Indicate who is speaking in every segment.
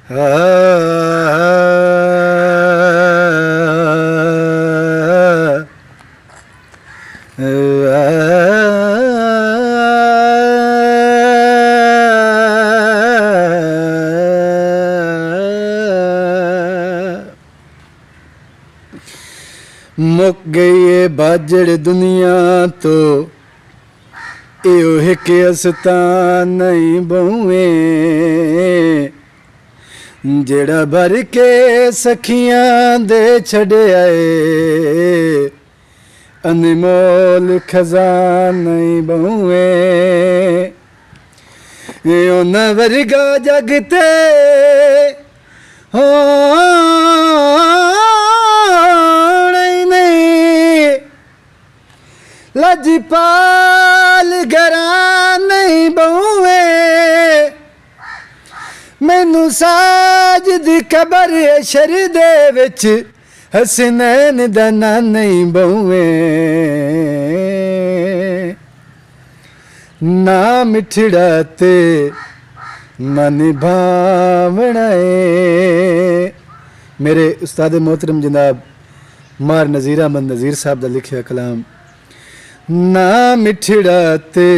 Speaker 1: मुक गई है बाजड़ दुनिया तो यो एक अस्तान नहीं बहुए जेड़ा भर के सखियां दे छड़े आए अनमोल खजान नहीं बहुए उन वर्गा जगते हो लजपाल घरा नहीं बहुए मैनू साज दी खबर शर दे विच हसनैन दा ना नहीं बहुए ना मिठड़ा ते मन भावना मेरे उस्ताद मोहतरम जनाब मार नज़ीर अहमद नज़ीर साहब दा लिखिया कलाम ना मिठड़ा ते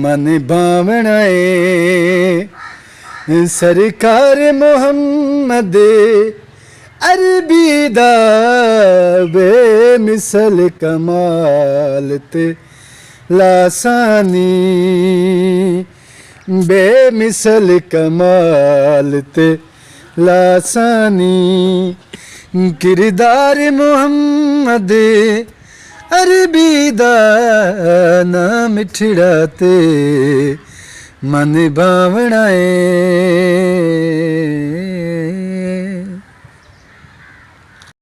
Speaker 1: मन भावना सरकार मुहम्मद अरबी दा बेमिसल कमाल ते लासानी बेमिसल कमाल ते लासानी किरदार मुहम्मद अरबी दा ना मिठड़ा ते मन भावना